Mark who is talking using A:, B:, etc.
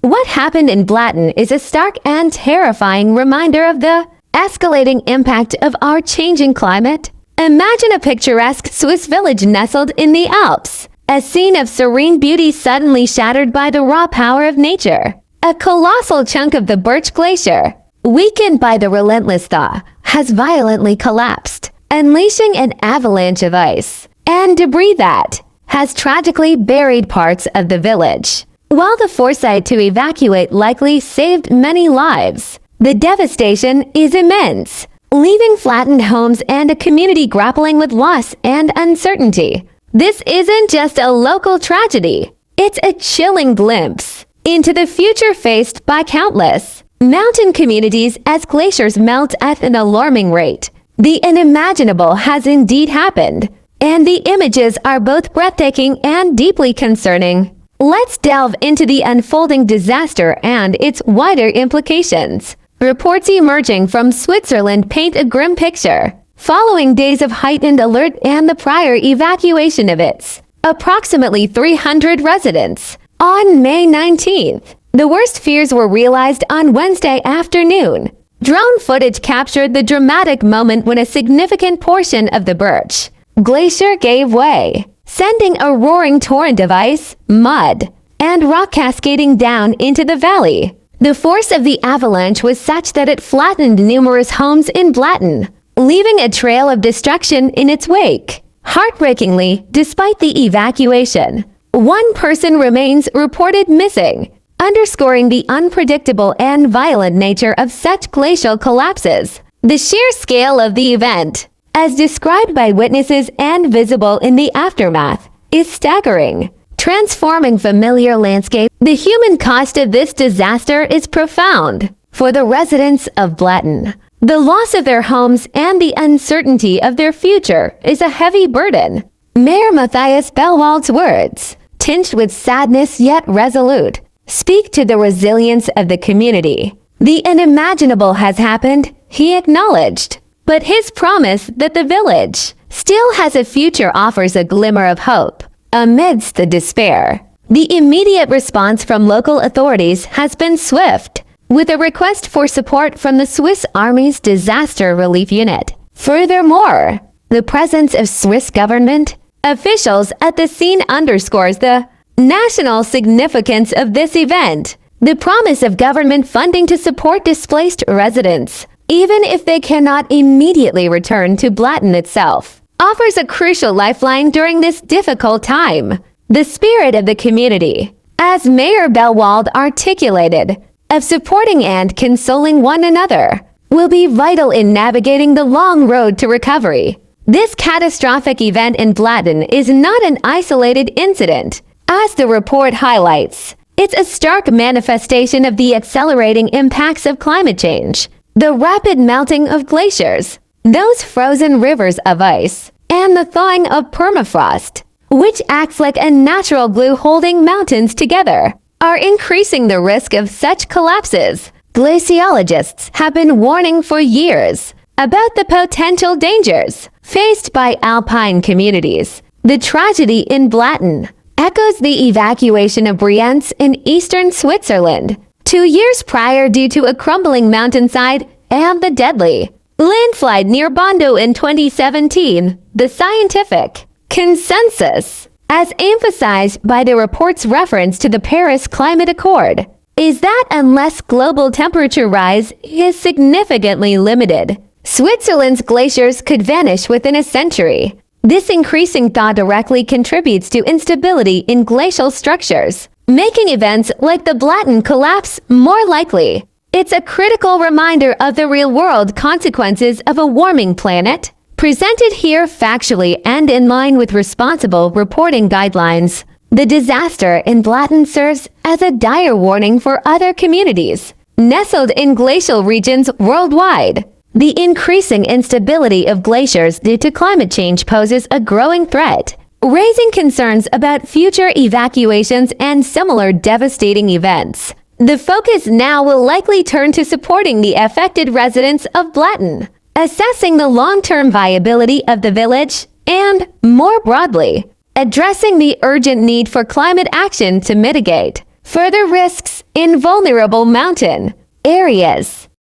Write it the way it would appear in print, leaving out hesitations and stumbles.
A: What happened in Blatten is a stark and terrifying reminder of the escalating impact of our changing climate. Imagine a picturesque Swiss village nestled in the Alps, a scene of serene beauty suddenly shattered by the raw power of nature. A colossal chunk of the Birch glacier, weakened by the relentless thaw, has violently collapsed, unleashing an avalanche of ice and debris that has tragically buried parts of the village. While the foresight to evacuate likely saved many lives, the devastation is immense, leaving flattened homes and a community grappling with loss and uncertainty. This isn't just a local tragedy, it's a chilling glimpse into the future faced by countless mountain communities as glaciers melt at an alarming rate. The unimaginable has indeed happened, and the images are both breathtaking and deeply concerning. Let's delve into the unfolding disaster and its wider implications. Reports emerging from Switzerland paint a grim picture, following days of heightened alert and the prior evacuation of its approximately 300 residents. On May 19th, the worst fears were realized on Wednesday afternoon. Drone footage captured the dramatic moment when a significant portion of the Birch glacier gave way, sending a roaring torrent of ice, mud, and rock cascading down into the valley. The force of the avalanche was such that it flattened numerous homes in Blatten, leaving a trail of destruction in its wake. Heartbreakingly, despite the evacuation, one person remains reported missing, underscoring the unpredictable and violent nature of such glacial collapses. The sheer scale of the event, as described by witnesses and visible in the aftermath, is staggering. Transforming familiar landscape, the human cost of this disaster is profound. For the residents of Blatten, the loss of their homes and the uncertainty of their future is a heavy burden. Mayor Matthias Bellwald's words, tinged with sadness yet resolute, speak to the resilience of the community. The unimaginable has happened, he acknowledged, but his promise that the village still has a future offers a glimmer of hope. Amidst the despair, the immediate response from local authorities has been swift, with a request for support from the Swiss Army's Disaster Relief Unit. Furthermore, the presence of Swiss government officials at the scene underscores the national significance of this event. The promise of government funding to support displaced residents, even if they cannot immediately return to Blatten itself, offers a crucial lifeline during this difficult time. The spirit of the community, as Mayor Bellwald articulated, of supporting and consoling one another, will be vital in navigating the long road to recovery. This catastrophic event in Blatten is not an isolated incident. As the report highlights, it's a stark manifestation of the accelerating impacts of climate change. The rapid melting of glaciers, those frozen rivers of ice, and the thawing of permafrost, which acts like a natural glue holding mountains together, are increasing the risk of such collapses. Glaciologists have been warning for years about the potential dangers faced by alpine communities. The tragedy in Blatten echoes the evacuation of Brienz in eastern Switzerland 2 years prior due to a crumbling mountainside and the deadly landslide near Bondo in 2017. The scientific consensus, as emphasized by the report's reference to the Paris Climate Accord, is that unless global temperature rise is significantly limited, Switzerland's glaciers could vanish within a century. This increasing thaw directly contributes to instability in glacial structures, making events like the Blatten collapse more likely. It's a critical reminder of the real-world consequences of a warming planet, presented here factually and in line with responsible reporting guidelines. The disaster in Blatten serves as a dire warning for other communities nestled in glacial regions worldwide. The increasing instability of glaciers due to climate change poses a growing threat, raising concerns about future evacuations and similar devastating events. The focus now will likely turn to supporting the affected residents of Blatten, assessing the long-term viability of the village, and, more broadly, addressing the urgent need for climate action to mitigate Further risks in vulnerable mountain areas.